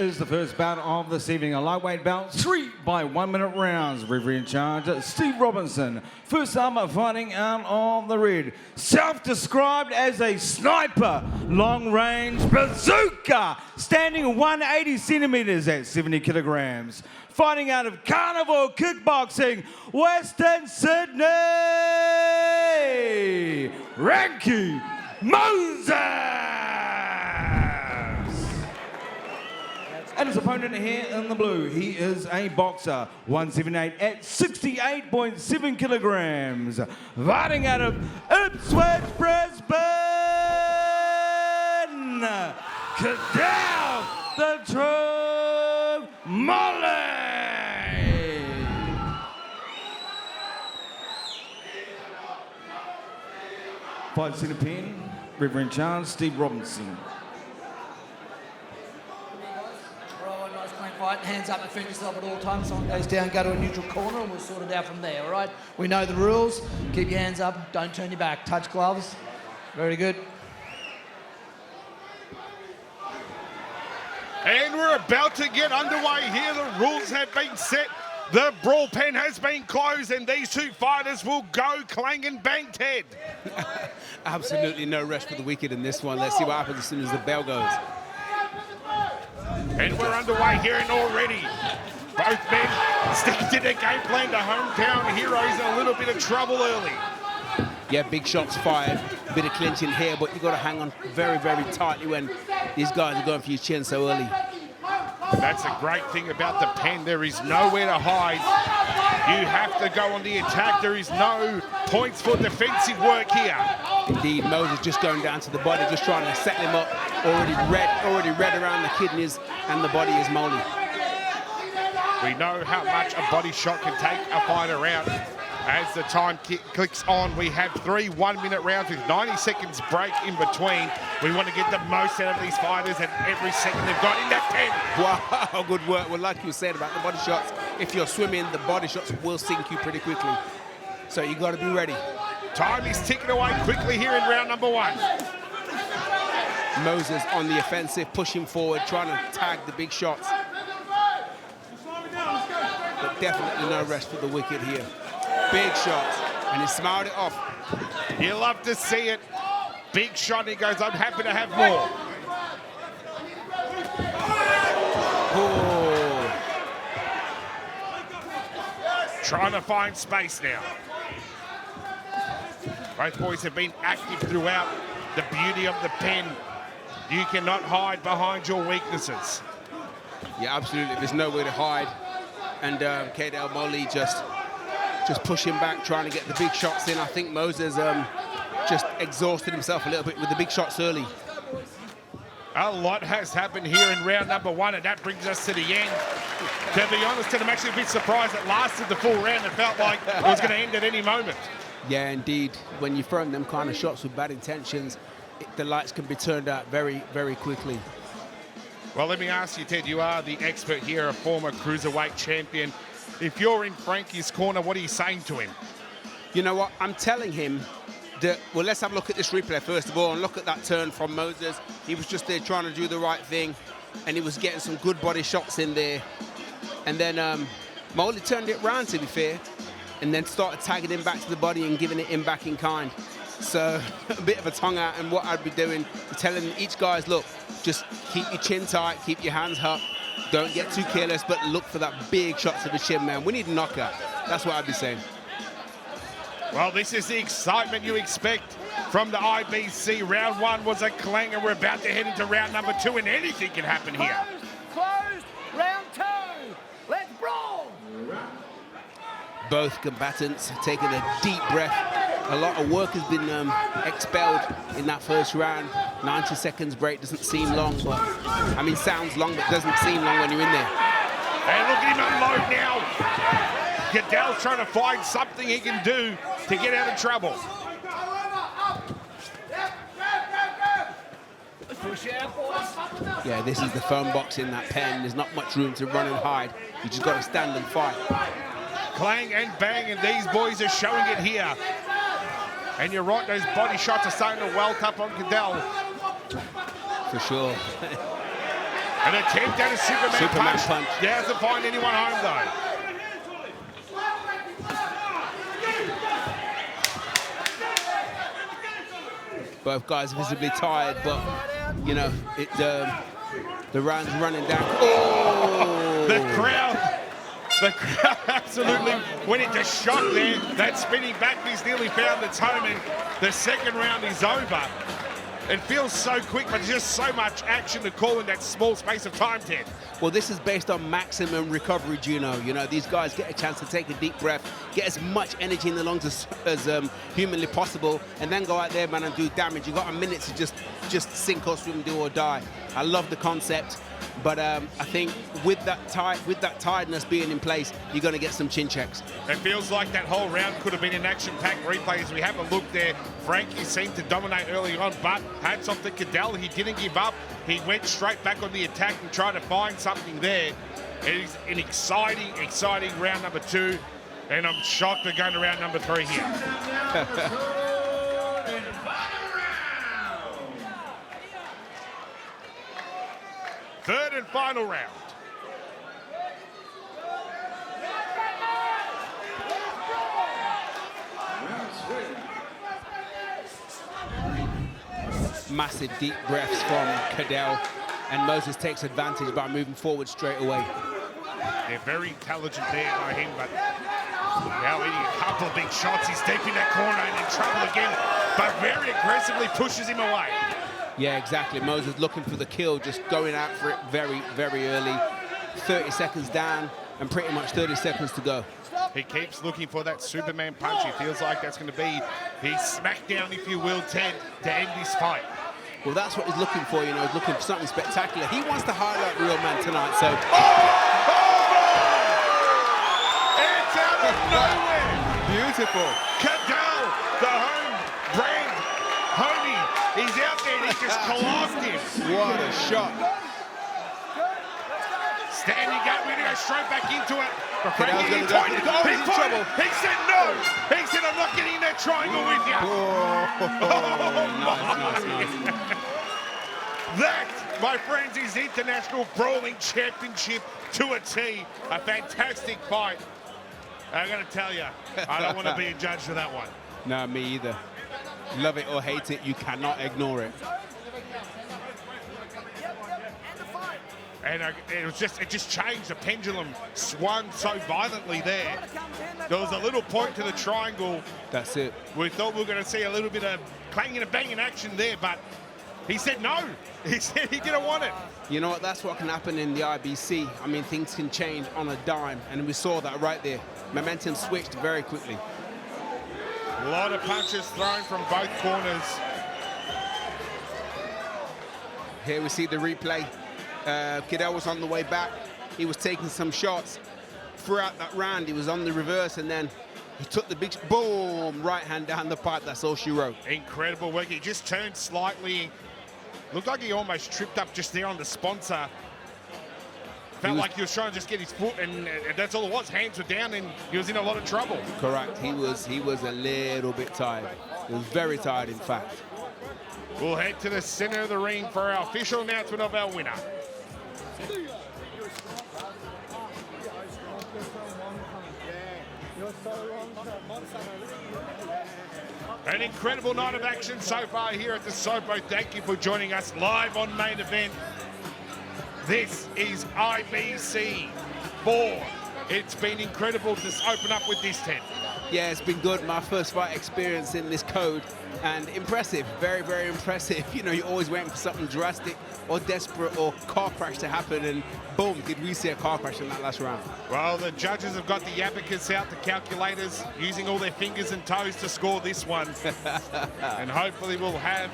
is the first bout of this evening. A lightweight bout, 3 by 1 minute rounds. Referee in charge, Steve Robinson. First up, fighting out of the red. Self-described as a sniper, long-range bazooka, standing 180 centimeters at 70 kilograms. Fighting out of Carnival Kickboxing, Western Sydney, Frankie Moses! And his opponent here in the blue, he is a boxer, 178 at 68.7 kilograms. Fighting out of Ipswich, Brisbane, Kadel, the true Mollee! Fight center pin, Reverend Charles, Steve Robinson. Nice clean fight. Hands up, defend yourself at all times. Someone goes down, go to a neutral corner, and we'll sort it out from there, all right? We know the rules. Keep your hands up. Don't turn your back. Touch gloves. Very good. And we're about to get underway here. The rules have been set. The brawl pen has been closed, and these two fighters will go clang and bang, Ted. Absolutely no rest for the wicked in this one. Let's see what happens as soon as the bell goes. And we're underway here, and already both men sticking to their game plan. The hometown heroes in a little bit of trouble early. Yeah, big shots fired, a bit of clinching here, but you've got to hang on very, very tightly when these guys are going for your chin so early. That's a great thing about the pen. There is nowhere to hide. You have to go on the attack. There is no points for defensive work here. Indeed, Moses just going down to the body, just trying to set him up. Already red around the kidneys and the body is Mollee. We know how much a body shot can take a fighter out. As the time clicks on, we have 3 1-minute rounds with 90 seconds break in between. We want to get the most out of these fighters and every second they've got in that pen. Wow, good work. Well, like you said about the body shots, if you're swimming, the body shots will sink you pretty quickly. So you got to be ready. Time is ticking away quickly here in round number 1. Moses on the offensive, pushing forward, trying to tag the big shots. But definitely no rest for the wicked here. Big shots, and he smiled it off. You love to see it. Big shot, he goes, I'm happy to have more. Oh. Trying to find space now. Both boys have been active throughout. The beauty of the pen, you cannot hide behind your weaknesses. Yeah, absolutely, there's nowhere to hide. And Kadel, Mollee just pushing back, trying to get the big shots in. I think Moses just exhausted himself a little bit with the big shots early. A lot has happened here in round number 1, and that brings us to the end. To be honest, I'm actually a bit surprised it lasted the full round. It felt like it was going to end at any moment. Yeah, indeed. When you're throwing them kind of shots with bad intentions, the lights can be turned out very, very quickly. Well, let me ask you, Ted, you are the expert here, a former cruiserweight champion. If you're in Frankie's corner, what are you saying to him? You know what? I'm telling him that, well, let's have a look at this replay first of all and look at that turn from Moses. He was just there trying to do the right thing, and he was getting some good body shots in there. And then Mollee turned it round, to be fair, and then started tagging him back to the body and giving it him back in kind. So a bit of a tongue out, and what I'd be doing, telling each guys, look, just keep your chin tight, keep your hands up. Don't get too careless, but look for that big shot to the chin, man. We need a knockout. That's what I'd be saying. Well, this is the excitement you expect from the IBC. Round 1 was a clanger. We're about to head into round number 2, and anything can happen here. Closed. Round 2. Let's brawl. Both combatants taking a deep breath. A lot of work has been expelled in that first round. 90 seconds break doesn't seem long, but I mean, sounds long, but doesn't seem long when you're in there. And look at him unload now. Kadel's trying to find something he can do to get out of trouble. Yeah, this is the phone box in that pen. There's not much room to run and hide. You just got to stand and fight. Clang and bang, and these boys are showing it here. And you're right, those body shots are starting to welt up on Kadel. For sure. An attempt at a Superman punch. Doesn't find anyone home, though. Both guys visibly tired, but, you know, the round's running down. Oh! The crowd absolutely went into shock there. That spinning back he's nearly found its home, and the second round is over. It feels so quick, but just so much action to call in that small space of time, Ted. Well, this is based on maximum recovery, Gino. You know, these guys get a chance to take a deep breath, get as much energy in the lungs as humanly possible, and then go out there, man, and do damage. You got a minute to just sink or swim, do or die. I love the concept, but I think with that tiredness being in place, you're going to get some chin checks. It feels like that whole round could have been an action-packed replay. As we have a look there, Frankie seemed to dominate early on, but hats off to Kadel. He didn't give up. He went straight back on the attack and tried to find something there. It is an exciting, exciting round number 2, and I'm shocked we're going to round number 3 here. Third and final round. Massive deep breaths from Kadel, and Moses takes advantage by moving forward straight away. They're very intelligent there by him, but now hitting a couple of big shots. He's deep in that corner and in trouble again, but very aggressively pushes him away. Yeah, exactly. Moses looking for the kill, just going out for it very, very early. 30 seconds down and pretty much 30 seconds to go. He keeps looking for that Superman punch. He feels like that's going to be his smackdown, if you will, Ted, to end this fight. Well, that's what he's looking for, you know, he's looking for something spectacular. He wants to highlight Real Man tonight, so... It's out of nowhere! Beautiful. Kadel, the home brand homie, he's out there and he just collapsed him. What a shot. Standing up, we're going to go straight back into it. Frankie, he pointed. He pointed. He said no. He said, I'm not getting in that triangle with you. Nice. That, my friends, is International Brawling Championship to a T. A fantastic fight. I got to tell you, I don't want to be a judge for that one. No, me either. Love it or hate it, you cannot ignore it. And it just changed. The pendulum swung so violently there. There was a little point to the triangle. That's it. We thought we were going to see a little bit of clanging and banging action there, but he said no. He said he didn't want it. You know what? That's what can happen in the IBC. I mean, things can change on a dime, and we saw that right there. Momentum switched very quickly. A lot of punches thrown from both corners. Here we see the replay. Kadel was on the way back. He was taking some shots. Throughout that round, he was on the reverse, and then he took the big, boom, right hand down the pipe. That's all she wrote. Incredible work. He just turned slightly. Looked like he almost tripped up just there on the sponsor. Felt like he was trying to just get his foot, and that's all it was. Hands were down, and he was in a lot of trouble. Correct. He was a little bit tired. He was very tired, in fact. We'll head to the center of the ring for our official announcement of our winner. An incredible night of action so far here at the Sopo. Thank you for joining us live on Main Event. This is IBC 4. It's been incredible to open up with this 10. Yeah, it's been good. My first fight experience in this code, and impressive, very, very impressive. You know, you're always waiting for something drastic or desperate or car crash to happen, and boom, did we see a car crash in that last round. Well, the judges have got the abacus out, the calculators, using all their fingers and toes to score this one. And hopefully we'll have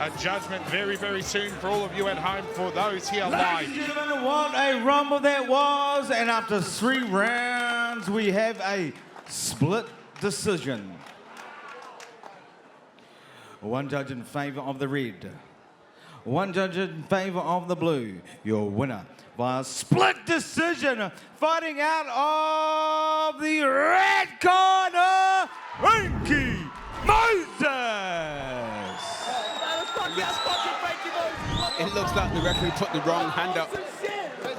a judgment very, very soon for all of you at home, for those here live. Ladies and gentlemen, what a rumble that was. And after 3 rounds, we have a split decision. One judge in favor of the red. One judge in favor of the blue. Your winner by a split decision, fighting out of the red corner, Frankie Moses. It looks like the referee put the wrong hand up.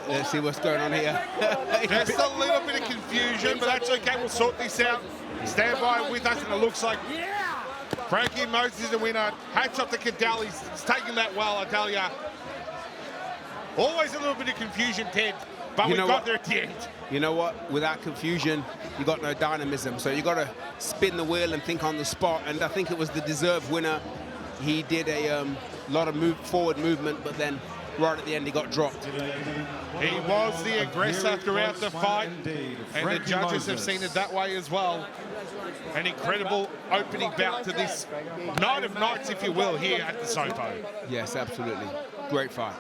Let's see what's going on here. Just a little bit of confusion, but that's okay. We'll sort this out. Stand by with us, and it looks like Frankie Moses is the winner. Hats off to Kadel. He's taking that well, I tell you. Always a little bit of confusion, Ted, but we got there at the end. You know what? Without confusion, you got no dynamism. So you got to spin the wheel and think on the spot. And I think it was the deserved winner. He did a lot of forward movement, but then right at the end he got dropped. He was the aggressor throughout the fight, and the judges have seen it that way as well. An incredible opening bout to this night of nights, if you will, here at the Sopo. Yes, absolutely. Great fight.